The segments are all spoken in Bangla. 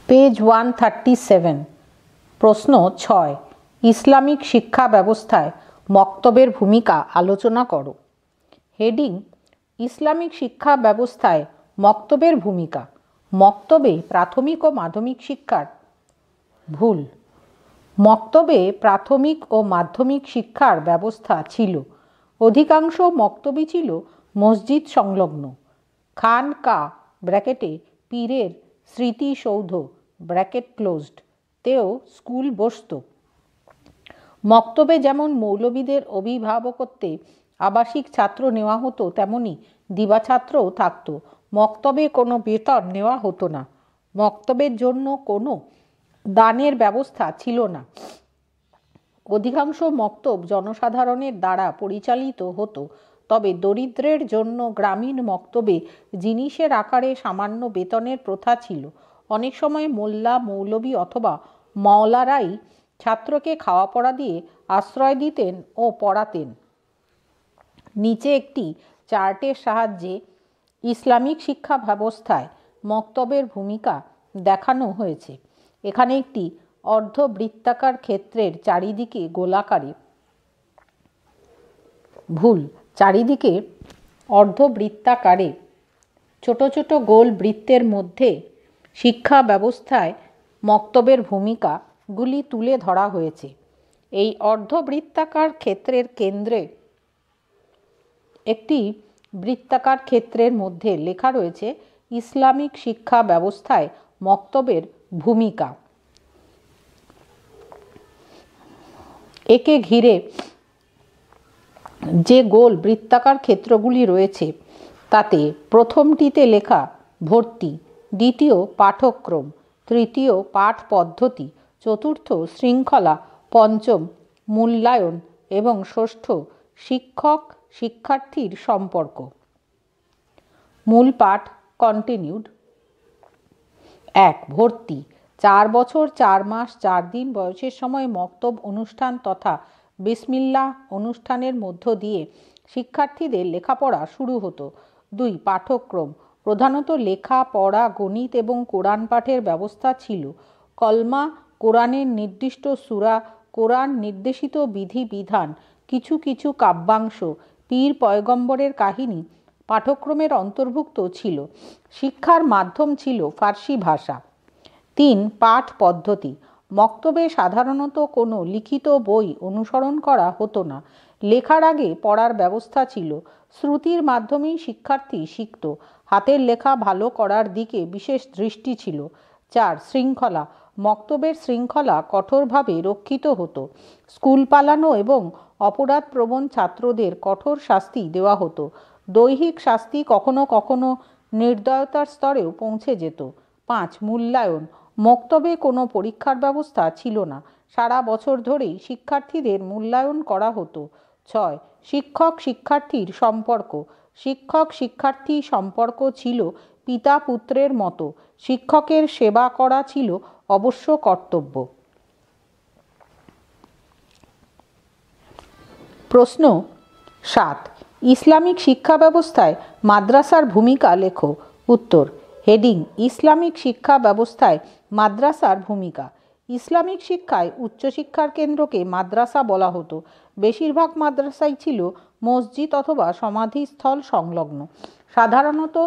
পেজ 137। প্রশ্ন 6, ইসলামিক শিক্ষা ব্যবস্থায় মক্তবের ভূমিকা আলোচনা করো। হেডিং: ইসলামিক শিক্ষা ব্যবস্থায় মক্তবের ভূমিকা। মক্তবে প্রাথমিক ও মাধ্যমিক শিক্ষার ভুল। মক্তবে প্রাথমিক ও মাধ্যমিক শিক্ষার ব্যবস্থা ছিল। অধিকাংশ মক্তবই ছিল মসজিদ সংলগ্ন। খানকা ব্র্যাকেটে পীরের স্মৃতিসৌধ ব্র্যাকেট ক্লোজড তেও স্কুল বসত। মক্তবে যেমন মৌলবীদের অভিভাবকত্বে আবাসিক ছাত্র নেওয়া হতো, তেমনি দিবা ছাত্রও থাকতো। মক্তবে কোনো বেতন নেওয়া হতো না। মক্তবের জন্য কোনো দানের ব্যবস্থা ছিল না। অধিকাংশ মক্তব জনসাধারণের দ্বারা পরিচালিত হতো, তবে দরিদ্রের জন্য গ্রামীণ মক্তবে জিনিসের আকারে সামান্য বেতনের প্রথা ছিল। অনেক সময় মোল্লা, মৌলবী অথবা মাওলারাই ছাত্রকে খাওয়া পড়া দিয়ে আশ্রয় দিতেন ও পড়াতেন। নিচে একটি চার্টের সাহায্যে ইসলামিক শিক্ষা ব্যবস্থায় মক্তবের ভূমিকা দেখানো হয়েছে। এখানে একটি অর্ধবৃত্তাকার ক্ষেত্রের চারিদিকে গোলাকারে ভুল চারিদিকে অর্ধবৃত্তাকারে ছোট ছোট গোল বৃত্তের মধ্যে শিক্ষা ব্যবস্থায় মক্তবের ভূমিকাগুলি তুলে ধরা হয়েছে। এই অর্ধবৃত্তাকার ক্ষেত্রের কেন্দ্রে একটি বৃত্তাকার ক্ষেত্রের মধ্যে লেখা রয়েছে ইসলামিক শিক্ষা ব্যবস্থায় মক্তবের ভূমিকা। একে ঘিরে যে গোল বৃত্তাকার ক্ষেত্রগুলি রয়েছে তাতে প্রথমটিতে লেখা ভর্তি, দ্বিতীয় পাঠক্রম, তৃতীয় পাঠ পদ্ধতি, চতুর্থ শৃঙ্খলা, পঞ্চম মূল্যায়ন এবং ষষ্ঠ শিক্ষক শিক্ষার্থীর সম্পর্ক। মূল পাঠ কন্টিনিউড। 1. ভর্তি। 4 বছর 4 মাস 4 দিন বয়সের সময় মক্তব অনুষ্ঠান তথা বিসমিল্লাহ অনুষ্ঠানের মধ্য দিয়ে শিক্ষার্থীদের লেখাপড়া শুরু হতো। 2. পাঠক্রম। প্রধানত লেখা, পড়া, গণিত এবং কোরআন পাঠের ব্যবস্থা ছিল। কলমা, কোরআনের নির্দিষ্ট সূরা, কোরআন নির্দেশিত বিধি বিধান, কিছু কিছু কাব্যাংশ, পীর পয়গম্বরের কাহিনী পাঠক্রমের অন্তর্ভুক্ত ছিল। শিক্ষার মাধ্যম ছিল ফার্সি ভাষা। 3. পাঠ পদ্ধতি। মক্তবে সাধারণত কোনো লিখিত বই অনুসরণ করা হতো না। লেখার আগে পড়ার ব্যবস্থা ছিল। শ্রুতির মাধ্যমেই শিক্ষার্থী শিখত। হাতের লেখা ভালো করার দিকে বিশেষ দৃষ্টি ছিল। 4. শৃঙ্খলা। মক্তবের শৃঙ্খলা কঠোরভাবে রক্ষিত হতো। স্কুল পালানো এবং অপরাধপ্রবণ ছাত্রদের কঠোর শাস্তি দেওয়া হতো। দৈহিক শাস্তি কখনো কখনো নির্দয়তার স্তরেও পৌঁছে যেত। 5. মূল্যায়ন। মক্তবে কোনো পরীক্ষার ব্যবস্থা ছিল না। সারা বছর ধরেই শিক্ষার্থীদের মূল্যায়ন করা হতো। 6. শিক্ষক শিক্ষার্থীর সম্পর্ক। শিক্ষক শিক্ষার্থী সম্পর্ক ছিল পিতা পুত্রের মতো। শিক্ষকের সেবা করা ছিল অবশ্য কর্তব্য। প্রশ্ন 7. ইসলামিক শিক্ষা ব্যবস্থায় মাদ্রাসার ভূমিকা লেখো। উত্তর। হেডিং: ইসলামিক শিক্ষা ব্যবস্থায় মাদ্রাসার ভূমিকা। ইসলামিক শিক্ষায় উচ্চশিক্ষার কেন্দ্রকে মাদ্রাসা বলা হতো। বেশিরভাগ মাদ্রাসাই ছিল মসজিদ অথবা সমাধিস্থল সংলগ্ন। সাধারণত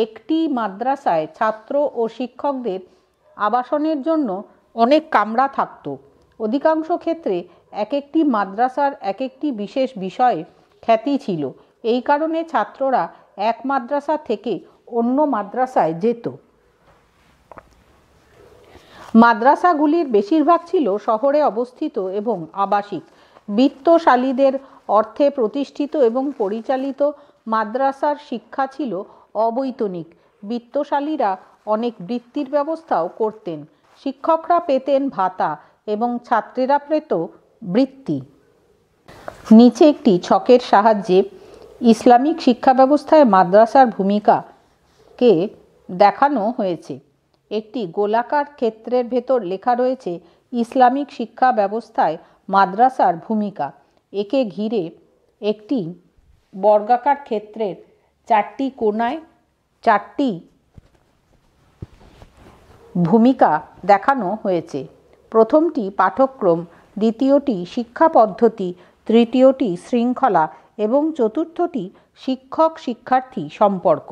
একটি মাদ্রাসায় ছাত্র ও শিক্ষকদের আবাসনের জন্য অনেক কামরা থাকত। অধিকাংশ ক্ষেত্রে এক একটি মাদ্রাসার এক একটি বিশেষ বিষয়ে খ্যাতি ছিল। এই কারণে ছাত্ররা এক মাদ্রাসা থেকে অন্য মাদ্রাসায় যেত। মাদ্রাসাগুলির বেশিরভাগ ছিল শহরে অবস্থিত এবং আবাসিক। বিত্তশালীদের অর্থে প্রতিষ্ঠিত এবং পরিচালিত মাদ্রাসার শিক্ষা ছিল অবৈতনিক। বিত্তশালীরা অনেক বৃত্তির ব্যবস্থাও করতেন। শিক্ষকরা পেতেন ভাতা এবং ছাত্রেরা পেত বৃত্তি। নিচে একটি ছকের সাহায্যে ইসলামিক শিক্ষা ব্যবস্থায় মাদ্রাসার ভূমিকাকে দেখানো হয়েছে। একটি গোলাকার ক্ষেত্রের ভেতর লেখা রয়েছে ইসলামিক শিক্ষা ব্যবস্থায় মাদ্রাসার ভূমিকা। একে ঘিরে একটি বর্গাকার ক্ষেত্রের 4টি কোণায় 4টি ভূমিকা দেখানো হয়েছে। প্রথমটি পাঠ্যক্রম, দ্বিতীয়টি শিক্ষা পদ্ধতি, তৃতীয়টি শৃঙ্খলা এবং চতুর্থটি শিক্ষক শিক্ষার্থী সম্পর্ক।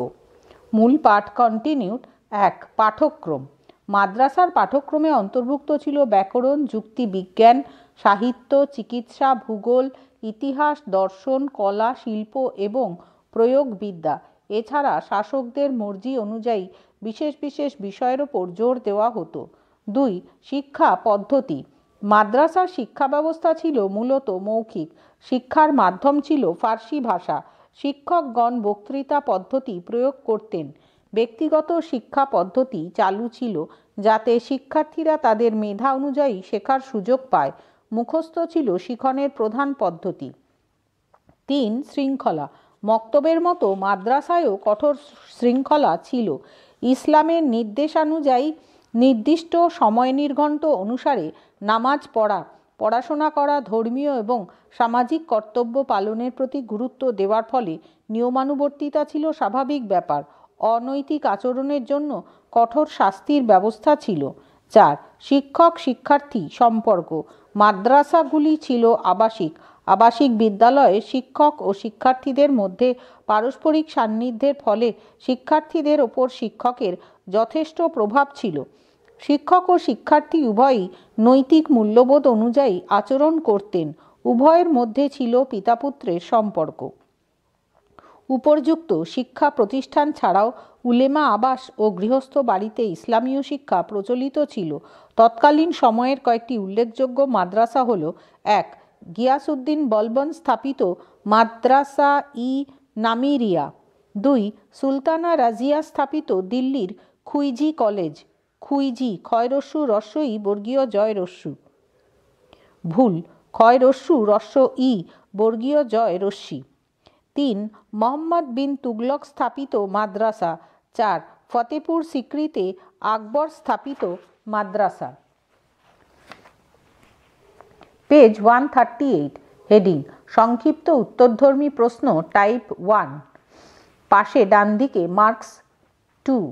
মূল পাঠ কন্টিনিউড। 1. পাঠ্যক্রম। মাদ্রাসার পাঠ্যক্রমে অন্তর্ভুক্ত ছিল ব্যাকরণ, যুক্তিবিজ্ঞান, সাহিত্য, চিকিৎসা, ভূগোল, ইতিহাস, দর্শন, কলা, শিল্প এবং প্রয়োগবিদ্যা। এছাড়া শাসকদের মর্জি অনুযায়ী বিশেষ বিশেষ বিষয়ের ওপর জোর দেওয়া হতো। 2. শিক্ষা পদ্ধতি। মাদ্রাসার শিক্ষা ব্যবস্থা ছিল মূলত মৌখিক। শিক্ষার মাধ্যম ছিল ফার্সি ভাষা। শিক্ষকগণ বক্তৃতা পদ্ধতি প্রয়োগ করতেন। ব্যক্তিগত শিক্ষা পদ্ধতি চালু ছিল যাতে শিক্ষার্থীরা তাদের মেধা অনুযায়ী শেখার সুযোগ পায়। মুখস্থ ছিল শিখনের প্রধান পদ্ধতি। 3. শৃঙ্খলা। মক্তবের মতো মাদ্রাসায়ও কঠোর শৃঙ্খলা ছিল। ইসলামের নির্দেশানুযায়ী নির্দিষ্ট সময় নির্ঘণ্ট অনুসারে নামাজ পড়া, পড়াশোনা করা, ধর্মীয় এবং সামাজিক কর্তব্য পালনের প্রতি গুরুত্ব দেওয়ার ফলে নিয়মানুবর্তিতা ছিল স্বাভাবিক ব্যাপার। অনৈতিক আচরণের জন্য কঠোর শাস্তির ব্যবস্থা ছিল। 4. শিক্ষক শিক্ষার্থী সম্পর্ক। মাদ্রাসাগুলি ছিল আবাসিক। আবাসিক বিদ্যালয়ে শিক্ষক ও শিক্ষার্থীদের মধ্যে পারস্পরিক সান্নিধ্যের ফলে শিক্ষার্থীদের ওপর শিক্ষকের যথেষ্ট প্রভাব ছিল। শিক্ষক ও শিক্ষার্থী উভয়ই নৈতিক মূল্যবোধ অনুযায়ী আচরণ করতেন। উভয়ের মধ্যে ছিল পিতাপুত্রের সম্পর্ক। উপর্যুক্ত শিক্ষা প্রতিষ্ঠান ছাড়াও উলেমা আবাস ও গৃহস্থ বাড়িতে ইসলামীয় শিক্ষা প্রচলিত ছিল। তৎকালীন সময়ের কয়েকটি উল্লেখযোগ্য মাদ্রাসা হল: 1. গিয়াসউদ্দিন বলবন স্থাপিত মাদ্রাসা ই নামিরিয়া। 2. সুলতানা রাজিয়া স্থাপিত দিল্লির খুইজি কলেজ। খুইজি ক্ষয়রস্যু রস্যই বর্গীয় জয় রস্যু, ভুল, ক্ষয়রস্যু রস্য ই বর্গীয় জয় রস্যি। 3. মোহাম্মদ বিন তুগলক স্থাপিত মাদ্রাসা। 4. ফতেপুর সিক্রিতে আকবর স্থাপিত মাদ্রাসা। পেজ 138। হেডিং: সংক্ষিপ্ত উত্তরধর্মী প্রশ্ন টাইপ 1। পাশে ডান দিকে মার্কস 2।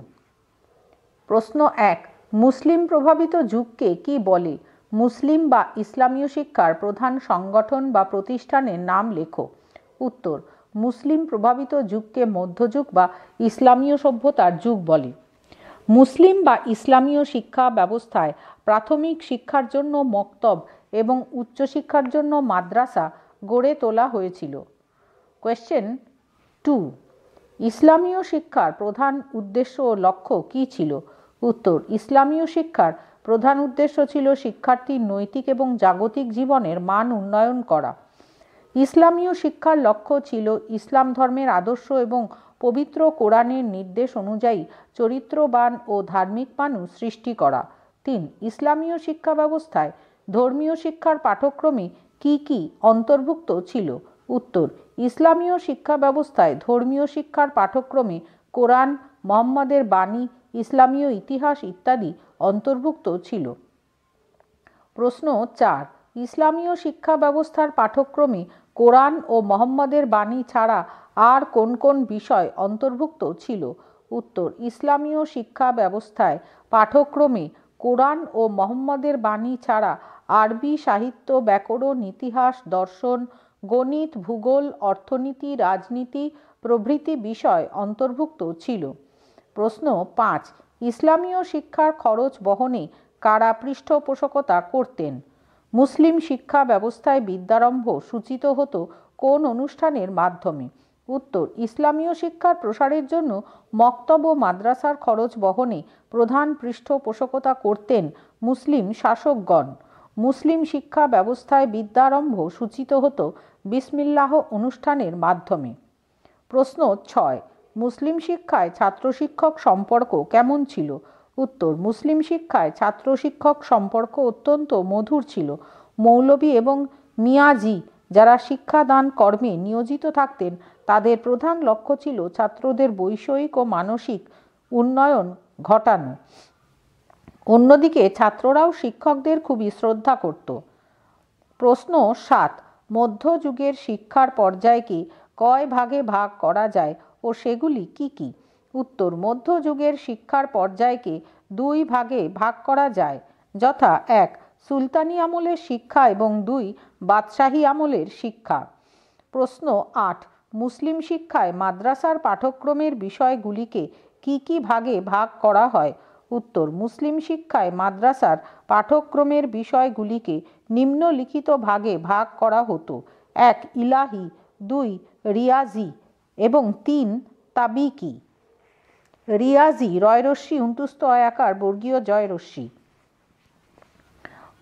প্রশ্ন 1. মুসলিম প্রভাবিত যুগকে কি বলে? মুসলিম বা ইসলামীয় শিক্ষার প্রধান সংগঠন বা প্রতিষ্ঠানের নাম লেখো। উত্তর: মুসলিম প্রভাবিত যুগকে মধ্যযুগ বা ইসলামীয় সভ্যতার যুগ বলে। মুসলিম বা ইসলামীয় শিক্ষা ব্যবস্থায় প্রাথমিক শিক্ষার জন্য মক্তব এবং উচ্চশিক্ষার জন্য মাদ্রাসা গড়ে তোলা হয়েছিল। কোয়েশ্চেন 2. ইসলামীয় শিক্ষার প্রধান উদ্দেশ্য ও লক্ষ্য কী ছিল? উত্তর: ইসলামীয় শিক্ষার প্রধান উদ্দেশ্য ছিল শিক্ষার্থীর নৈতিক এবং জাগতিক জীবনের মান উন্নয়ন করা। ইসলামীয় শিক্ষার লক্ষ্য ছিল ইসলাম ধর্মের আদর্শ এবং পবিত্র কোরআনের নির্দেশ অনুযায়ী চরিত্রবান ও ধার্মিক মানুষ সৃষ্টি করা। 3. ইসলামীয় শিক্ষা ব্যবস্থায় ধর্মীয় শিক্ষার পাঠ্যক্রমে কি কি অন্তর্ভুক্ত ছিল? উত্তর: ইসলামীয় শিক্ষা ব্যবস্থায় ধর্মীয় শিক্ষার পাঠ্যক্রমে কোরআন, মুহাম্মদের বাণী, ইসলামীয় ইতিহাস ইত্যাদি অন্তর্ভুক্ত ছিল। প্রশ্ন 4. ইসলামীয় শিক্ষা ব্যবস্থার পাঠ্যক্রমে কোরআন ও মুহাম্মদের বাণী ছাড়া আর কোন কোন বিষয় অন্তর্ভুক্ত ছিল? উত্তর: ইসলামীয় শিক্ষা ব্যবস্থায় পাঠ্যক্রমে কোরআন ও মুহাম্মদের বাণী ছাড়া আরবি সাহিত্য, ব্যাকরণ, ইতিহাস, দর্শন, গণিত, ভূগোল, অর্থনীতি, রাজনীতি প্রভৃতি বিষয় অন্তর্ভুক্ত ছিল। প্রশ্ন 5. ইসলামীয় শিক্ষার খরচ বহনে কারা পৃষ্ঠপোষকতা করতেন? মুসলিম শিক্ষা ব্যবস্থায় বিদ্যারম্ভ সূচিত হতো কোন অনুষ্ঠানের মাধ্যমে? উত্তর: ইসলামীয় শিক্ষার প্রসারের জন্য মক্তব ও মাদ্রাসার খরচ বহনে প্রধান পৃষ্ঠপোষকতা করতেন মুসলিম শাসকগণ। মুসলিম শিক্ষা ব্যবস্থায় বিদ্যারম্ভ সূচিত হতো বিসমিল্লাহ অনুষ্ঠানের মাধ্যমে। প্রশ্ন 6. মুসলিম শিক্ষায় ছাত্র শিক্ষক সম্পর্ক কেমন ছিল? উত্তর: মুসলিম শিক্ষায় ছাত্র শিক্ষক সম্পর্ক অত্যন্ত মধুর ছিল। মৌলভী এবং মিয়াজি যারা শিক্ষাদান কর্মে নিয়োজিত থাকতেন তাদের প্রধান লক্ষ্য ছিল ছাত্রদের বৈষয়িক ও মানসিক উন্নয়ন ঘটানো। অন্যদিকে ছাত্ররাও শিক্ষকদের খুবই শ্রদ্ধা করত। প্রশ্ন 7. মধ্যযুগের শিক্ষার পর্যায়কে কয় ভাগে ভাগ করা যায় ও সেগুলি কি কি? উত্তর, মধ্যযুগের শিক্ষার পর্যায়কে দুই ভাগে ভাগ করা যায়, যথা 1 সুলতানি আমলের শিক্ষা এবং 2 বাদশাহী আমলের শিক্ষা। প্রশ্ন 8, মুসলিম শিক্ষায় মাদ্রাসার পাঠ্যক্রমের বিষয়গুলিকে কি কি ভাগে ভাগ করা হয়? উত্তর, মুসলিম শিক্ষায় মাদ্রাসার পাঠ্যক্রমের বিষয়গুলিকে নিম্নলিখিত ভাগে ভাগ করা হতো: 1 ইলাহি, 2 রিয়াজি এবং 3 তাবিকি। রিয়াজি রয়রস্যি ঊন্তস্থ আকার বর্গীয় জয়রস্যি।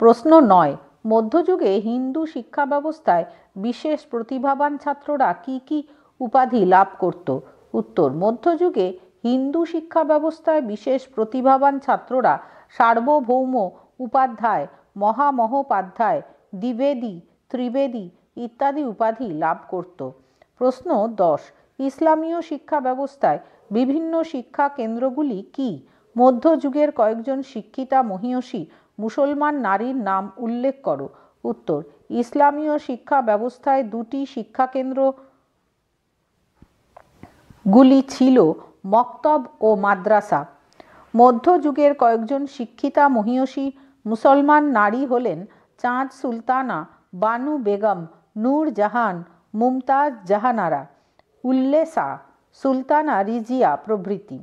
প্রশ্ন 9, মধ্যযুগে হিন্দু শিক্ষা ব্যবস্থায় বিশেষ প্রতিভাবান ছাত্ররা কি কি উপাধি লাভ করত? উত্তর, মধ্যযুগে হিন্দু শিক্ষা ব্যবস্থায় বিশেষ প্রতিভাবান ছাত্ররা সার্বভৌম উপাধ্যায়, মহামহোপাধ্যায়, দ্বিবেদী, ত্রিবেদী ইত্যাদি উপাধি লাভ করত। প্রশ্ন 10, ইসলামীয় শিক্ষা ব্যবস্থায় বিভিন্ন শিক্ষা কেন্দ্রগুলি কি? মধ্যযুগের কয়েকজন শিক্ষিতা মহীয়সী মুসলমান নারীর নাম উল্লেখ করো। উত্তর, ইসলামীয় শিক্ষা ব্যবস্থায় 2টি শিক্ষাকেন্দ্র গুলি ছিল মক্তব ও মাদ্রাসা। মধ্যযুগের কয়েকজন শিক্ষিতা মহীয়সী মুসলমান নারী হলেন চাঁদ সুলতানা, বানু বেগম, নূর জাহান, মুমতাজ জাহানারা, উল্লেসা, সুলতানা রিজিয়া প্রভৃতি।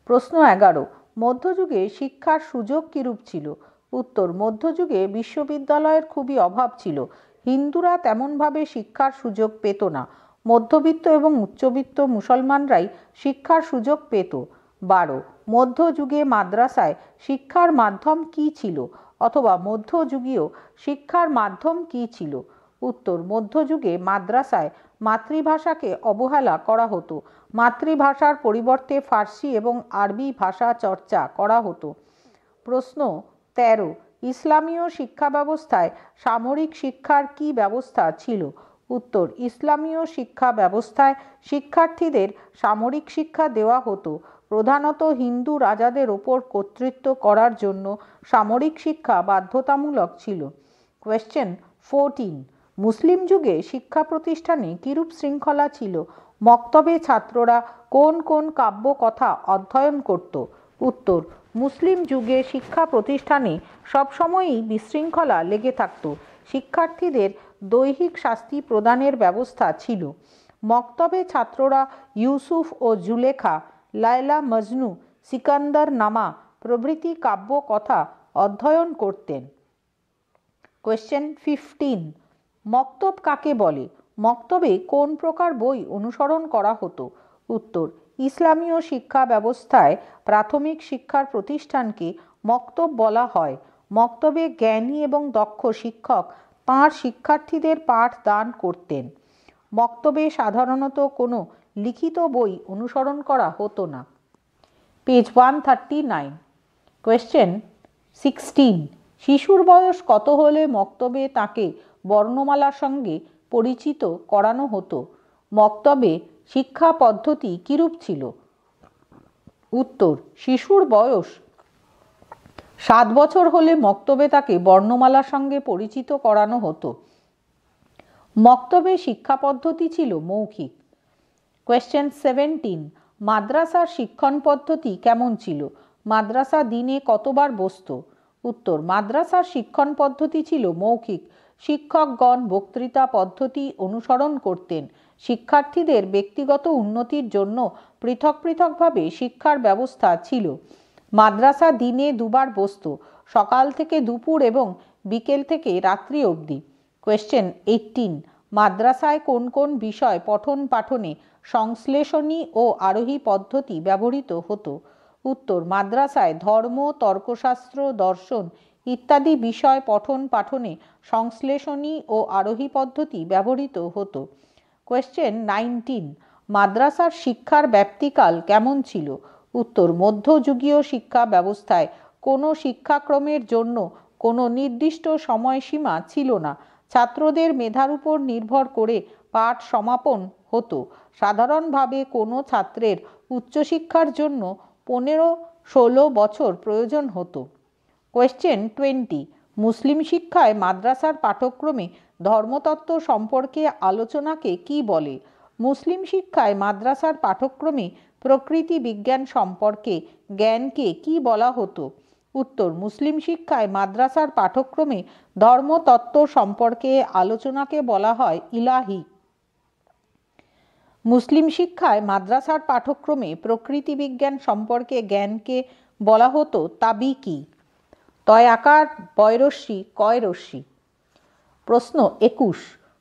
প্রশ্ন 11, মধ্যযুগে শিক্ষার সুযোগ কিরূপ ছিল? উত্তর, মধ্যযুগে বিশ্ববিদ্যালয়ের খুবই অভাব ছিল। হিন্দুরা তেমনভাবে শিক্ষার সুযোগ পেত না। মধ্যবিত্ত এবং উচ্চবিত্ত মুসলমানরাই শিক্ষার সুযোগ পেত। 12, মধ্যযুগে মাদ্রাসায় শিক্ষার মাধ্যম কি ছিল? অথবা মধ্যযুগীয় শিক্ষার মাধ্যম কি ছিল? উত্তর, মধ্যযুগে মাদ্রাসায় মাতৃভাষাকে অবহেলা করা হতো। মাতৃভাষার পরিবর্তে ফার্সি এবং আরবি ভাষা চর্চা করা হতো। প্রশ্ন 13, ইসলামীয় শিক্ষা ব্যবস্থায় সামরিক শিক্ষার কি ব্যবস্থা ছিল? উত্তর, ইসলামীয় শিক্ষা ব্যবস্থায় শিক্ষার্থীদের সামরিক শিক্ষা দেওয়া হতো। প্রধানত হিন্দু রাজাদের ওপর কর্তৃত্ব করার জন্য সামরিক শিক্ষা বাধ্যতামূলক ছিল। কোয়েশ্চেন 14, মুসলিম যুগে শিক্ষা প্রতিষ্ঠানে কিরূপ শৃঙ্খলা ছিল? মক্তবে ছাত্ররা কোন কোন কাব্য কথা অধ্যয়ন করত? উত্তর, মুসলিম যুগে শিক্ষা প্রতিষ্ঠানে সবসময়ই বিশৃঙ্খলা লেগে থাকত। শিক্ষার্থীদের দৈহিক শাস্তি প্রদানের ব্যবস্থা ছিল। মক্তবে ছাত্ররা ইউসুফ ও জুলেখা, লায়লা মজনু, সিকান্দার নামা প্রভৃতি কাব্য কথা অধ্যয়ন করতেন। কোয়েশ্চেন 15, মক্তব কাকে বলে? মক্তবে কোন প্রকার বই অনুসরণ করা হতো? উত্তর, ইসলামীয় শিক্ষা ব্যবস্থায় প্রাথমিক শিক্ষার প্রতিষ্ঠানকে মক্তব বলা হয়। মক্তবে জ্ঞানী এবং দক্ষ শিক্ষক তাঁর শিক্ষার্থীদের পাঠ দান করতেন। মক্তবে সাধারণত কোনো লিখিত বই অনুসরণ করা হতো না। পেজ 139। কোয়েশ্চেন 16, শিশুর বয়স কত হলে মক্তবে তাকে বর্ণমালার সঙ্গে পরিচিত করানো হতো? মক্তবে শিক্ষা পদ্ধতি কিরূপ ছিল? উত্তর, শিশুর বয়স 7 বছর হলে মক্তবে তাকে বর্ণমালার সঙ্গে পরিচিত করানো হতো। মক্তবে শিক্ষা পদ্ধতি ছিল মৌখিক। কোয়েশ্চেন 17, মাদ্রাসার শিক্ষণ পদ্ধতি কেমন ছিল? মাদ্রাসা দিনে কতবার বসত? উত্তর, মাদ্রাসার শিক্ষণ পদ্ধতি ছিল মৌখিক। শিক্ষকগণ বক্তৃতা পদ্ধতি অনুসরণ করতেন। শিক্ষার্থীদের ব্যক্তিগত উন্নতির জন্য পৃথক পৃথকভাবে শিক্ষার ব্যবস্থা ছিল। মাদ্রাসা দিনে 2 বার বসত, সকাল থেকে দুপুর এবং বিকেল থেকে রাত্রি অবধি। কোয়েশ্চেন 18, মাদ্রাসায় কোন কোন বিষয় পঠন পাঠনে সংশ্লেষণী ও আরোহী পদ্ধতি ব্যবহৃত হতো? উত্তর, মাদ্রাসায় ধর্ম, তর্কশাস্ত্র, দর্শন ইত্যাদি বিষয় পঠন পাঠনে সংশ্লেষণী ও আরোহী পদ্ধতি ব্যবহৃত হতো। কোয়েশ্চেন 19, মাদ্রাসার শিক্ষার ব্যাপ্তিকাল কেমন ছিল? উত্তর, মধ্যযুগীয় শিক্ষা ব্যবস্থায় কোনো শিক্ষাক্রমের জন্য কোনো নির্দিষ্ট সময়সীমা ছিল না। ছাত্রদের মেধার উপর নির্ভর করে পাঠ সমাপন হতো। সাধারণভাবে কোনো ছাত্রের উচ্চশিক্ষার জন্য 15-16 বছর প্রয়োজন হতো। কোয়েশ্চেন 20, মুসলিম শিক্ষায় মাদ্রাসার পাঠ্যক্রমে ধর্মতত্ত্ব সম্পর্কে আলোচনাকে কি বলে? মুসলিম শিক্ষায় মাদ্রাসার পাঠ্যক্রমে প্রকৃতি বিজ্ঞান সম্পর্কে জ্ঞানকে কি বলা হতো? উত্তর, মুসলিম শিক্ষায় মাদ্রাসার পাঠ্যক্রমে ধর্মতত্ত্ব সম্পর্কে আলোচনাকে বলা হয় ইলাহি। মুসলিম শিক্ষায় মাদ্রাসার পাঠ্যক্রমে প্রকৃতি বিজ্ঞান সম্পর্কে জ্ঞানকে বলা হতো তাবিকি। তয় আকার বয়রস্যি কয়রস্যি। প্রশ্ন 21,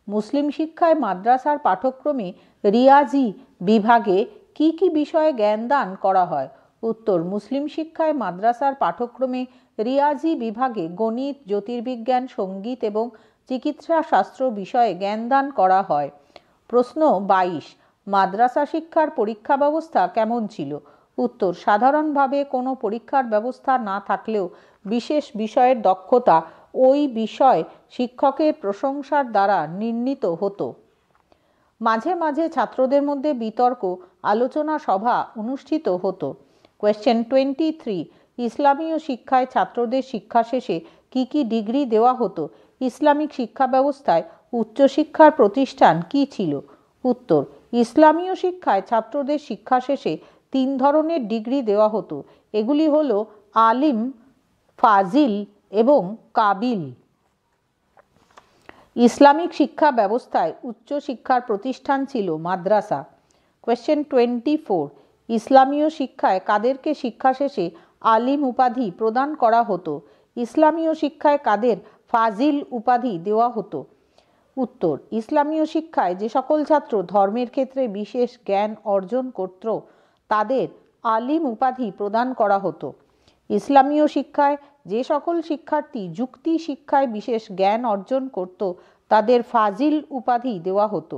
মুসলিম শিক্ষায় মাদ্রাসার পাঠ্যক্রমে রিয়াজি বিভাগে কি কি বিষয়ে জ্ঞানদান করা হয়? উত্তর, মুসলিম শিক্ষায় মাদ্রাসার পাঠ্যক্রমে রিয়াজি বিভাগে গণিত, জ্যোতির্বিজ্ঞান, সঙ্গীত এবং চিকিৎসা শাস্ত্র বিষয়ে জ্ঞানদান করা হয়। প্রশ্ন 22, মাদ্রাসা শিক্ষার পরীক্ষা ব্যবস্থা কেমন ছিল? উত্তর, সাধারণভাবে কোনো পরীক্ষার ব্যবস্থা না থাকলেও বিশেষ বিষয়ের দক্ষতা ওই বিষয় শিক্ষকের প্রশংসার দ্বারা নির্ণীত হতো। মাঝে মাঝে ছাত্রদের মধ্যে বিতর্ক আলোচনা সভা অনুষ্ঠিত হতো। কোয়েশ্চেন 23, ইসলামীয় শিক্ষায় ছাত্রদের শিক্ষা শেষে কি কি ডিগ্রি দেওয়া হতো? ইসলামিক শিক্ষা ব্যবস্থায় উচ্চশিক্ষার প্রতিষ্ঠান কি ছিল? উত্তর, ইসলামীয় শিক্ষায় ছাত্রদের শিক্ষা শেষে 3 ধরনের ডিগ্রি দেওয়া হতো। এগুলি হল আলিম, ফাজিল এবং কাবিল। ইসলামিক শিক্ষা ব্যবস্থায় উচ্চশিক্ষার প্রতিষ্ঠান ছিল মাদ্রাসা। কোয়েশ্চেন 24, ইসলামীয় শিক্ষায় কাদেরকে শিক্ষা শেষে আলিম উপাধি প্রদান করা হতো? ইসলামীয় শিক্ষায় কাদের ফাজিল উপাধি দেওয়া হতো? উত্তর, ইসলামীয় শিক্ষায় যে সকল ছাত্র ধর্মের ক্ষেত্রে বিশেষ জ্ঞান অর্জন করত তাদের আলিম উপাধি প্রদান করা হতো। ইসলামীয় শিক্ষায় যে সকল শিক্ষার্থী যুক্তি শিক্ষায় বিশেষ জ্ঞান অর্জন করত তাদের ফাজিল উপাধি দেওয়া হতো।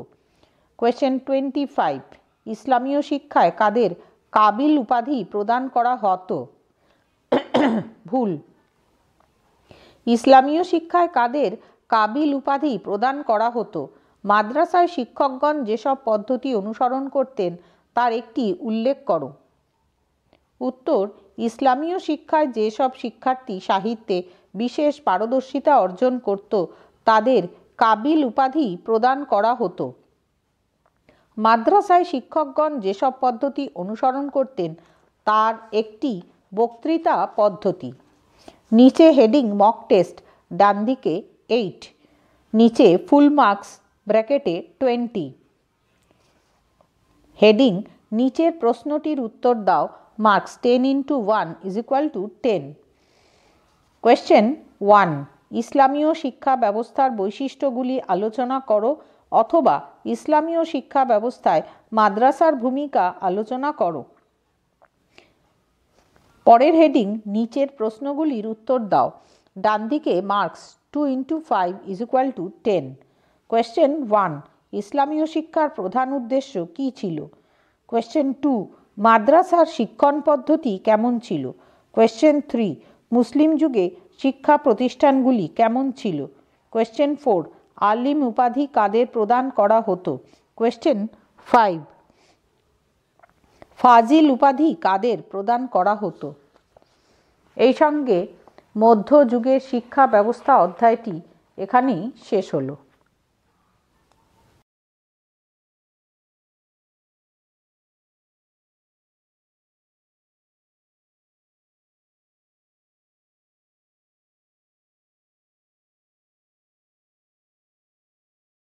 কোয়েশ্চেন 25, ইসলামীয় শিক্ষায় কাদের কাবিল উপাধি প্রদান করা হতো? ভুল। ইসলামীয় শিক্ষায় কাদের কাবিল উপাধি প্রদান করা হতো? মাদ্রাসায় শিক্ষকগণ যেসব পদ্ধতি অনুসরণ করতেন তার একটি উল্লেখ করো। উত্তর, ইসলামীয় শিক্ষায় যেসব শিক্ষার্থী সাহিত্যে বিশেষ পারদর্শিতা অর্জন করত তাদের কাবিল উপাধি প্রদান করা হতো। মাদ্রাসায় শিক্ষকগণ যেসব পদ্ধতি অনুসরণ করতেন তার একটি বক্তৃতা পদ্ধতি। নিচে হেডিং মক টেস্ট, ডান দিকে 8, নিচে ফুল মার্কস ব্র্যাকেটে 20। হেডিং নিচের প্রশ্নটির উত্তর দাও, মার্কস 10 × 1 = 10। কোয়েশ্চেন 1, ইসলামীয় শিক্ষা ব্যবস্থার বৈশিষ্ট্যগুলি আলোচনা করো অথবা ইসলামীয় শিক্ষা ব্যবস্থায় মাদ্রাসার ভূমিকা আলোচনা করো। পরের হেডিং নিচের প্রশ্নগুলির উত্তর দাও, ডান দিকে মার্কস 2 × 5 = 10। কোয়েশ্চেন 1, ইসলামীয় শিক্ষার প্রধান উদ্দেশ্য কী ছিল? কোয়েশ্চেন 2, মাদ্রাসার শিক্ষণ পদ্ধতি কেমন ছিল? কোয়েশ্চেন 3, মুসলিম যুগে শিক্ষা প্রতিষ্ঠানগুলি কেমন ছিল? কোয়েশ্চেন 4, আলিম উপাধি কাদের প্রদান করা হতো? কোয়েশ্চেন 5, ফাজিল উপাধি কাদের প্রদান করা হতো? এই সঙ্গে মধ্যযুগের শিক্ষা ব্যবস্থা অধ্যায়টি এখানেই শেষ হলো।